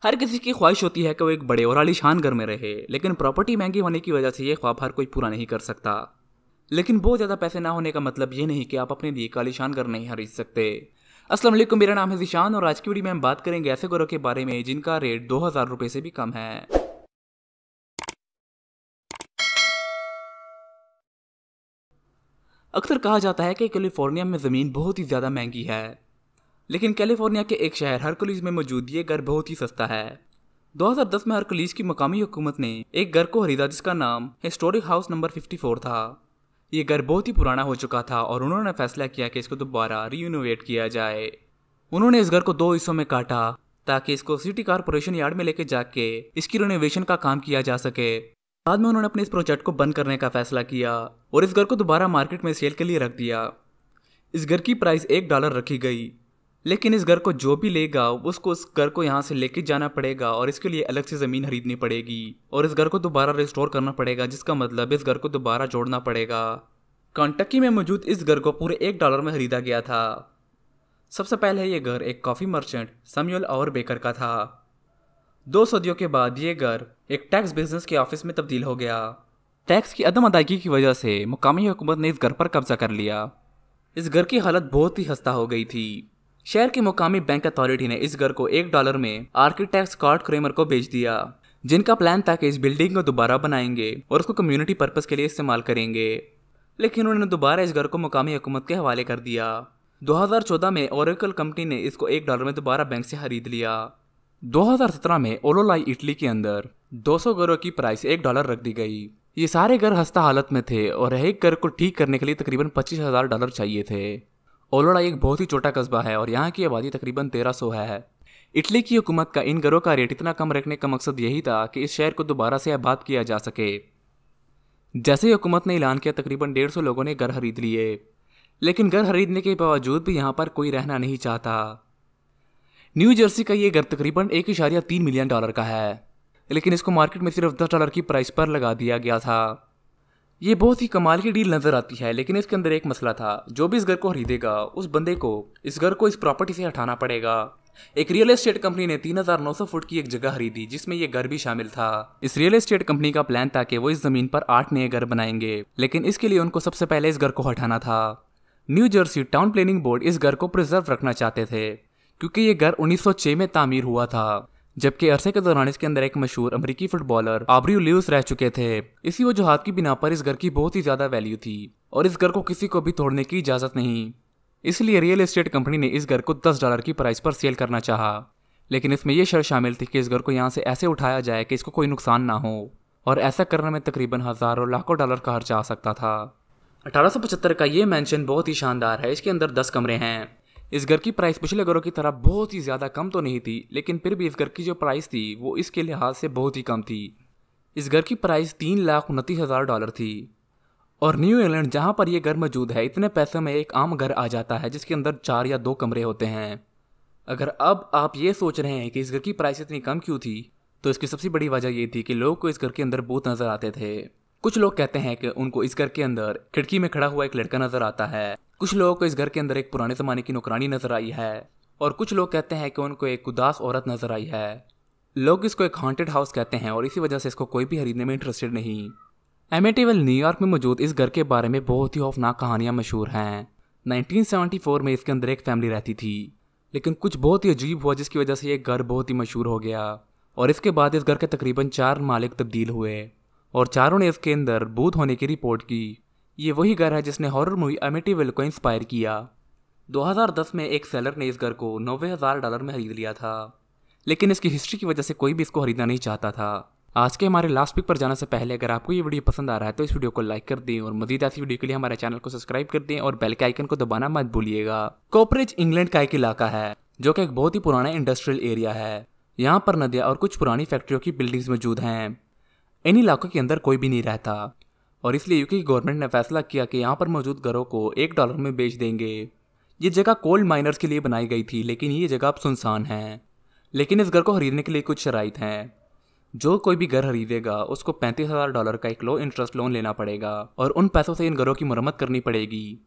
हर किसी की ख्वाहिश होती है कि वो एक बड़े और आलीशान घर में रहे, लेकिन प्रॉपर्टी महंगी होने की वजह से ये ख्वाब हर कोई पूरा नहीं कर सकता। लेकिन बहुत ज़्यादा पैसे ना होने का मतलब ये नहीं कि आप अपने लिए एक आलीशान घर नहीं खरीद सकते। अस्सलाम वालेकुम, मेरा नाम है ज़ीशान और आज की वीडियो में हम बात करेंगे ऐसे घरों के बारे में जिनका रेट 2000 रुपये से भी कम है। अक्सर कहा जाता है कि कैलिफोर्निया में ज़मीन बहुत ही ज़्यादा महंगी है, लेकिन कैलिफोर्निया के एक शहर हरकुलिस में मौजूद ये घर बहुत ही सस्ता है। 2010 में हरकुलिस की मकामी हुकूमत ने एक घर को खरीदा जिसका नाम हिस्टोरिक हाउस नंबर 54 था। ये घर बहुत ही पुराना हो चुका था और उन्होंने फैसला किया कि इसको दोबारा रीइनोवेट किया जाए। उन्होंने इस घर को 2 हिस्सों में काटा ताकि इसको सिटी कारपोरेशन यार्ड में लेके जाके इसकी रिनोवेशन का काम किया जा सके। बाद में उन्होंने अपने इस प्रोजेक्ट को बंद करने का फैसला किया और इस घर को दोबारा मार्केट में सेल के लिए रख दिया। इस घर की प्राइस $1 रखी गई, लेकिन इस घर को जो भी लेगा उसको उस घर को यहाँ से लेके जाना पड़ेगा और इसके लिए अलग से ज़मीन खरीदनी पड़ेगी और इस घर को दोबारा रिस्टोर करना पड़ेगा, जिसका मतलब इस घर को दोबारा जोड़ना पड़ेगा। कंटकी में मौजूद इस घर को पूरे $1 में खरीदा गया था। सबसे पहले ये घर एक कॉफ़ी मर्चेंट सैमुअल और बेकर का था। 2 सदियों के बाद ये घर एक टैक्स बिजनेस के ऑफिस में तब्दील हो गया। टैक्स की अदम अदायगी की वजह से मुकामी हुकूमत ने इस घर पर कब्जा कर लिया। इस घर की हालत बहुत ही खस्ता हो गई थी। शहर की मुकामी बैंक अथॉरिटी ने इस घर को $1 में आर्किटेक्ट स्कॉट क्रेमर को बेच दिया, जिनका प्लान था कि इस बिल्डिंग को दोबारा बनाएंगे और उसको कम्युनिटी पर्पस के लिए इस्तेमाल करेंगे। लेकिन उन्होंने दोबारा इस घर को मुकामी हुकूमत के हवाले कर दिया। 2014 में ओरेकल कंपनी ने इसको $1 में दोबारा बैंक से खरीद लिया। 2017 में ओलोलाई इटली के अंदर 200 घरों की प्राइस $1 रख दी गई। ये सारे घर खस्ता हालत में थे और एक घर को ठीक करने के लिए तकरीबन $25,000 चाहिए थे। ओलोलाई एक बहुत ही छोटा कस्बा है और यहाँ की आबादी तकरीबन 1300 है। इटली की हुकूमत का इन घरों का रेट इतना कम रखने का मकसद यही था कि इस शहर को दोबारा से आबाद किया जा सके। जैसे ही हुकूमत ने ऐलान किया, तकरीबन 150 लोगों ने घर खरीद लिए, लेकिन घर खरीदने के बावजूद भी यहाँ पर कोई रहना नहीं चाहता। न्यू जर्सी का ये घर तकरीबन $1.3 मिलियन का है, लेकिन इसको मार्केट में सिर्फ $10 की प्राइस पर लगा दिया गया था। ये बहुत ही कमाल की डील नज़र आती है, लेकिन इसके अंदर एक मसला था। जो भी इस घर को खरीदेगा उस बंदे को इस घर को इस प्रॉपर्टी से हटाना पड़ेगा। एक रियल एस्टेट कंपनी ने 3900 फुट की एक जगह खरीदी जिसमें ये घर भी शामिल था। इस रियल एस्टेट कंपनी का प्लान था कि वो इस जमीन पर 8 नए घर बनाएंगे, लेकिन इसके लिए उनको सबसे पहले इस घर को हटाना था। New Jersey town planning board इस घर को प्रिजर्व रखना चाहते थे क्योंकि ये घर 1906 में तामीर हुआ था, जबकि अरसे के दौरान इसके अंदर एक मशहूर अमेरिकी फुटबॉलर ऑब्री ल्यूइस रह चुके थे। इसी वजूहात की बिना पर इस घर की बहुत ही ज्यादा वैल्यू थी और इस घर को किसी को भी तोड़ने की इजाजत नहीं। इसलिए रियल एस्टेट कंपनी ने इस घर को $10 की प्राइस पर सेल करना चाहा, लेकिन इसमें यह शर्त शामिल थी कि इस घर को यहाँ से ऐसे उठाया जाए कि इसको कोई नुकसान ना हो, और ऐसा करने में तकरीबन हज़ारों लाखों डॉलर का खर्चा आ सकता था। 1875 का ये मैंशन बहुत ही शानदार है। इसके अंदर 10 कमरे हैं। इस घर की प्राइस पिछले घरों की तरह बहुत ही ज़्यादा कम तो नहीं थी, लेकिन फिर भी इस घर की जो प्राइस थी वो इसके लिहाज से बहुत ही कम थी। इस घर की प्राइस $3,29,000 थी और न्यू इंग्लैंड जहाँ पर यह घर मौजूद है, इतने पैसे में एक आम घर आ जाता है जिसके अंदर 4 या 2 कमरे होते हैं। अगर अब आप ये सोच रहे हैं कि इस घर की प्राइस इतनी कम क्यों थी, तो इसकी सबसे बड़ी वजह ये थी कि लोगों को इस घर के अंदर भूत नज़र आते थे। कुछ लोग कहते हैं कि उनको इस घर के अंदर खिड़की में खड़ा हुआ एक लड़का नजर आता है। कुछ लोगों को इस घर के अंदर एक पुराने ज़माने की नौकरानी नजर आई है और कुछ लोग कहते हैं कि उनको एक उदास औरत नजर आई है। लोग इसको एक हॉन्टेड हाउस कहते हैं और इसी वजह से इसको कोई भी खरीदने में इंटरेस्टेड नहीं। एमिटीविल न्यूयॉर्क में मौजूद इस घर के बारे में बहुत ही खौफनाक कहानियां मशहूर हैं। 1974 में इसके अंदर एक फैमिली रहती थी, लेकिन कुछ बहुत ही अजीब हुआ जिसकी वजह से ये घर बहुत ही मशहूर हो गया और इसके बाद इस घर के तकरीबन 4 मालिक तब्दील हुए और चारों ने इसके अंदर भूत होने की रिपोर्ट की। ये वही घर है जिसने हॉरर मूवी एमिटीविल को इंस्पायर किया। 2010 में एक सेलर ने इस घर को $90,000 में खरीद लिया था, लेकिन इसकी हिस्ट्री की वजह से कोई भी इसको खरीदना नहीं चाहता था। आज के हमारे लास्ट पिक पर जाने से पहले अगर आपको ये वीडियो पसंद आ रहा है तो इस वीडियो को लाइक कर दें और मज़ीद ऐसी वीडियो के लिए हमारे चैनल को सब्सक्राइब कर दें और बेल के आइकन को दबाना मत भूलिएगा। कोपरेज इंग्लैंड का एक इलाका है जो कि एक बहुत ही पुराना इंडस्ट्रियल एरिया है। यहाँ पर नदियाँ और कुछ पुरानी फैक्ट्रियों की बिल्डिंग्स मौजूद हैं। इन इलाकों के अंदर कोई भी नहीं रहता और इसलिए यूके गवर्नमेंट ने फैसला किया कि यहाँ पर मौजूद घरों को $1 में बेच देंगे। ये जगह कोल माइनर्स के लिए बनाई गई थी, लेकिन ये जगह अब सुनसान है। लेकिन इस घर को खरीदने के लिए कुछ शराइत हैं। जो कोई भी घर खरीदेगा उसको $35,000 का एक लो इंटरेस्ट लोन लेना पड़ेगा और उन पैसों से इन घरों की मरम्मत करनी पड़ेगी।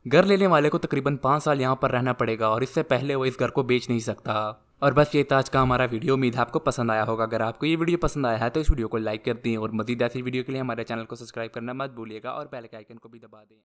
घर लेने वाले को तकरीबन 5 साल यहाँ पर रहना पड़ेगा और इससे पहले वो इस घर को बेच नहीं सकता। और बस ये था आज का हमारा वीडियो। उम्मीद है आपको पसंद आया होगा। अगर आपको ये वीडियो पसंद आया है तो इस वीडियो को लाइक कर दें और मज़ीद ऐसी वीडियो के लिए हमारे चैनल को सब्सक्राइब करना मत भूलिएगा और बेल के आइकन को भी दबा दें।